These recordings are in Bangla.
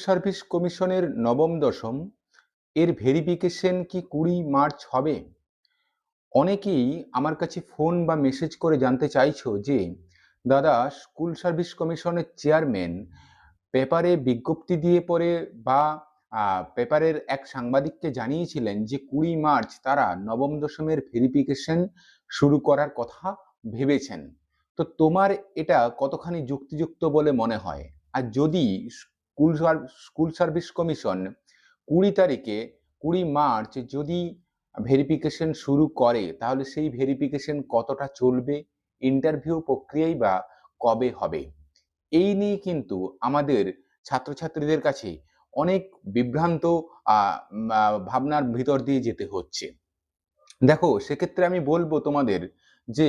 সার্ভিস কমিশনের নবম দশম এর ভেরিফিকেশন কি 20 মার্চ হবে? অনেকেই আমার কাছে ফোন বা মেসেজ করে জানতে চাইছো যে দাদা, স্কুল সার্ভিস কমিশনের চেয়ারম্যান পেপারে বিজ্ঞপ্তি দিয়ে পরে বা পেপারের এক সাংবাদিককে জানিয়েছিলেন যে 20 মার্চ তারা নবম দশমের ভেরিফিকেশন শুরু করার কথা ভেবেছেন। তো তোমার এটা কতখানি যুক্তিযুক্ত বলে মনে হয়? আর যদি স্কুল সার্ভিস কমিশন 20 তারিখে 20 মার্চ যদি ভেরিফিকেশন শুরু করে, তাহলে সেই ভেরিফিকেশন কতটা চলবে, ইন্টারভিউ প্রক্রিয়াই বা কবে হবে? এই নিয়ে কিন্তু আমাদের ছাত্রছাত্রীদের কাছে অনেক বিভ্রান্ত ভাবনার ভিতর দিয়ে যেতে হচ্ছে। দেখো, সেক্ষেত্রে আমি বলবো তোমাদের যে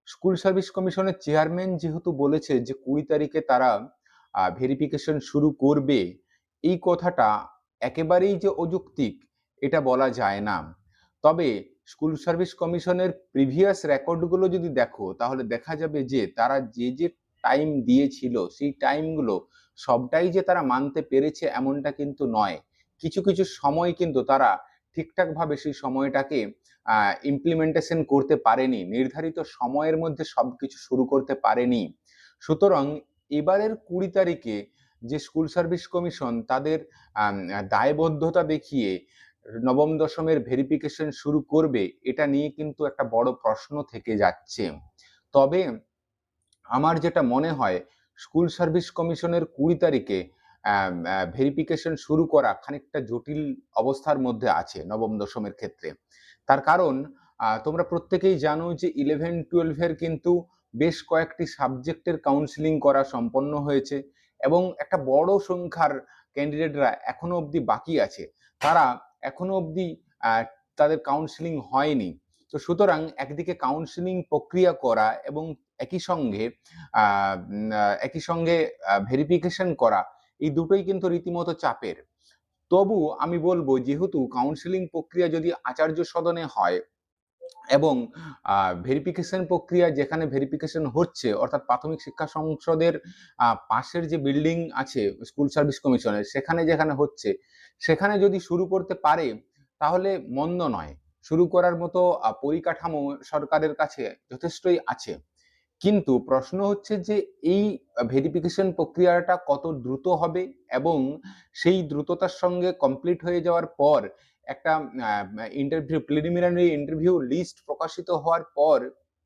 স্কুল সার্ভিস কমিশনের চেয়ারম্যান যেহেতু বলেছে যে 20 তারিখে তারা ভেরিফিকেশন শুরু করবে, এই কথাটা একেবারেই যে অযৌক্তিক এটা বলা যায় না। তবে স্কুল সার্ভিস কমিশনের প্রিভিয়াস রেকর্ডগুলো যদি দেখো, তাহলে দেখা যাবে যে তারা যে যে টাইম দিয়েছিল সেই টাইমগুলো সবটাই যে তারা মানতে পেরেছে এমনটা কিন্তু নয়। কিছু কিছু সময় কিন্তু তারা ঠিকঠাকভাবে সেই সময়টাকে ইমপ্লিমেন্টেশন করতে পারেনি, নির্ধারিত সময়ের মধ্যে সবকিছু শুরু করতে পারেনি। সুতরাং এবারের 20 তারিখে যে স্কুল সার্ভিস কমিশন তাদের দায়বদ্ধতা দেখিয়ে নবম দশমের ভেরিফিকেশন শুরু করবে, এটা নিয়ে কিন্তু একটা বড় প্রশ্ন থেকে যাচ্ছে। তবে আমার যেটা মনে হয়, স্কুল সার্ভিস কমিশনের 20 তারিখে ভেরিফিকেশন শুরু করা খানিকটা জটিল অবস্থার মধ্যে আছে নবম দশমের ক্ষেত্রে। তার কারণ তোমরা প্রত্যেকেই জানো যে 11-12 কিন্তু বেশ কয়েকটি সাবজেক্টের কাউন্সিলিং করা সম্পন্ন হয়েছে এবং একটা বড় সংখ্যার ক্যান্ডিডেটরা এখনো অবধি বাকি আছে, তারা এখনো অবধি তাদের কাউন্সিলিং হয়নি। তো সুতরাং একদিকে কাউন্সিলিং প্রক্রিয়া করা এবং একই সঙ্গে ভেরিফিকেশন করা, এই দুটোই কিন্তু রীতিমতো চাপের। তবু আমি বলবো, যেহেতু কাউন্সিলিং প্রক্রিয়া যদি আচার্য সদনে হয় এবং ভেরিফিকেশন প্রক্রিয়া যেখানে ভেরিফিকেশন হচ্ছে, অর্থাৎ প্রাথমিক শিক্ষা সংসদের পাশের যে বিল্ডিং আছে স্কুল সার্ভিস কমিশনের, সেখানে যেখানে হচ্ছে, সেখানে যদি শুরু করতে পারে তাহলে মন্দ নয়। শুরু করার মতো পরিকাঠামো সরকারের কাছে যথেষ্টই আছে। কিন্তু প্রশ্ন হচ্ছে যে এই ভেরিফিকেশন প্রক্রিয়াটা কত দ্রুত হবে এবং সেই দ্রুততার সঙ্গে কমপ্লিট হয়ে যাওয়ার পর একটা ইন্টারভিউ, প্রিলিমিনারি ইন্টারভিউ লিস্ট প্রকাশিত হওয়ার পর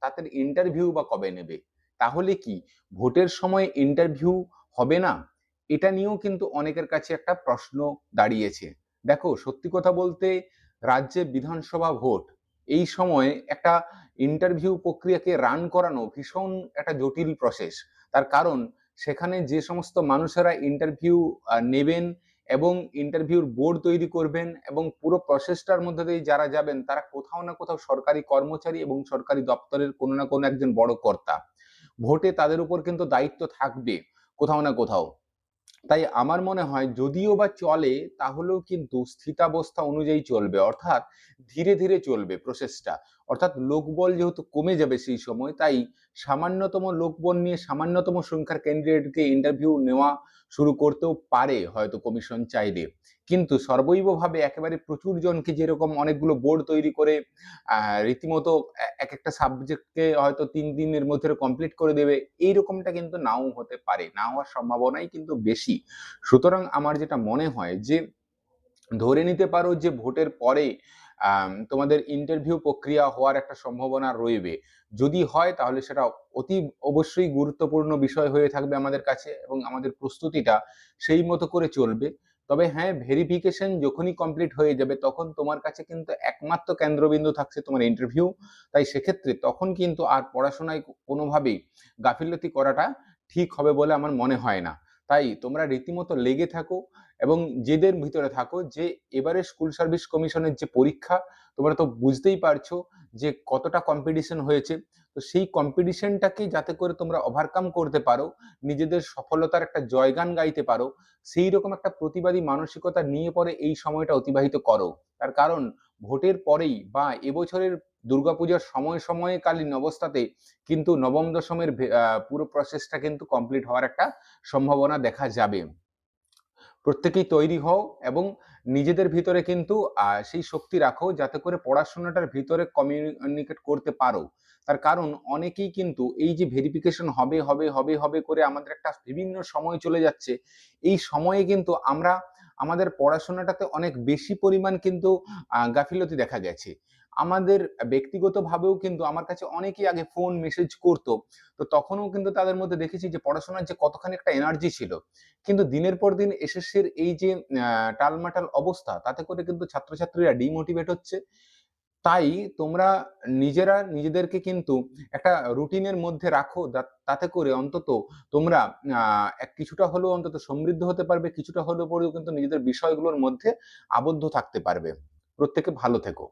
তাদের ইন্টারভিউ বা কবে নেবে? তাহলে কি ভোটের সময় ইন্টারভিউ হবে না? এটা নিয়েও কিন্তু অনেকের কাছে একটা প্রশ্ন দাঁড়িয়েছে। দেখো, সত্যি কথা বলতে রাজ্যে বিধানসভা ভোট, এই সময় একটা ইন্টারভিউ প্রক্রিয়াকে রান করানো ভীষণ একটা জটিল প্রসেস। তার কারণ সেখানে যে সমস্ত মানুষেরা ইন্টারভিউ নেবেন এবং ইন্টারভিউর বোর্ড তৈরি করবেন এবং পুরো প্রসেসটার মধ্যে দিয়ে যারা যাবেন, তারা কোথাও না কোথাও সরকারি কর্মচারী এবং সরকারি দপ্তরের কোনো না কোনো একজন বড় কর্তা। ভোটে তাদের উপর কিন্তু দায়িত্ব থাকবে কোথাও না কোথাও। তাই আমার মনে হয় যদিও বা চলে, তাহলেও কিন্তু স্থিতাবস্থা অনুযায়ী চলবে, অর্থাৎ ধীরে ধীরে চলবে প্রসেসটা। অর্থাৎ লোকবল যেহেতু কমে যাবে সেই সময়, তাই সামান্যতম লোকবল নিয়ে সামান্যতম সংখ্যার ক্যান্ডিডেটকে ইন্টারভিউ নেওয়া শুরু করতেও পারে হয়তো কমিশন চাইলে। কিন্তু সর্বৈবভাবে একেবারে প্রচুর জনকে, যেরকম অনেকগুলো বোর্ড তৈরি করে রীতিমতো এক একটা সাবজেক্টকে হয়তো 3 দিনের মধ্যে কমপ্লিট করে দেবে, এইরকমটা কিন্তু নাও হতে পারে, না হওয়ার সম্ভাবনাই কিন্তু বেশি। সুতরাং আমার যেটা মনে হয় যে ধরে নিতে পারো যে ভোটের পরে তোমাদের ইন্টারভিউ প্রক্রিয়া হওয়ার একটা সম্ভাবনা রয়েবে। যদি হয় তাহলে সেটা অতি অবশ্যই গুরুত্বপূর্ণ বিষয় হয়ে থাকবে আমাদের কাছে এবং আমাদের প্রস্তুতিটা সেই মতো করে চলবে। তবে হ্যাঁ, ভেরিফিকেশন যখনই কমপ্লিট হয়ে যাবে তখন তোমার কাছে কিন্তু একমাত্র কেন্দ্রবিন্দু থাকছে তোমার ইন্টারভিউ। তাই সেক্ষেত্রে তখন কিন্তু আর পড়াশোনায় কোনোভাবেই গাফিলতি করাটা ঠিক হবে বলে আমার মনে হয় না। তাই তোমরা রীতিমতো লেগে থাকো এবং জেদের ভিতরে থাকো যে এবারে স্কুল সার্ভিস কমিশনের যে পরীক্ষা, তোমরা তো বুঝতেই পারছো যে কতটা কম্পিটিশন হয়েছে। তো সেই কম্পিটিশনটাকে যাতে করে তোমরা ওভারকাম করতে পারো, নিজেদের সফলতার একটা জয়গান গাইতে পারো, সেই রকম একটা প্রতিবাদী মানসিকতা নিয়ে পরে এই সময়টা অতিবাহিত করো। তার কারণ ভোটের পরেই বা এবছরের দুর্গাপূজার সময়কালীন অবস্থাতে কিন্তু নবম দশমের পুরো প্রসেসটা কিন্তু কমপ্লিট হওয়ার একটা সম্ভাবনা দেখা যাবে। প্রত্যেকেই তৈরি হও এবং নিজেদের ভিতরে কিন্তু সেই শক্তি রাখো যাতে করে পড়াশোনাটার ভিতরে কমিউনিকেট করতে পারো। তার কারণ অনেকেই কিন্তু এই যে ভেরিফিকেশন হবে হবে হবে হবে করে আমাদের একটা বিভিন্ন সময় চলে যাচ্ছে, এই সময়ে কিন্তু আমরা আমাদের পড়াশোনাটাতে অনেক বেশি পরিমাণ কিন্তু গাফিলতি দেখা গেছে। আমাদের ব্যক্তিগতভাবেও কিন্তু আমার কাছে অনেকেই আগে ফোন মেসেজ করতো, তো তখনও কিন্তু তাদের মধ্যে দেখেছি যে পড়াশোনার যে কতখানি একটা এনার্জি ছিল, কিন্তু দিনের পর দিন এসএসসির এই যে টালমাটাল অবস্থা, তাতে করে কিন্তু ছাত্রছাত্রীরা ডিমোটিভেট হচ্ছে। তাই তোমরা নিজেরা নিজেদেরকে কিন্তু একটা রুটিনের মধ্যে রাখো, তাতে করে অন্তত তোমরা কিছুটা হলেও অন্তত সমৃদ্ধ হতে পারবে, কিছুটা হলেও পরেও কিন্তু নিজেদের বিষয়গুলোর মধ্যে আবদ্ধ থাকতে পারবে। প্রত্যেকে ভালো থেকো।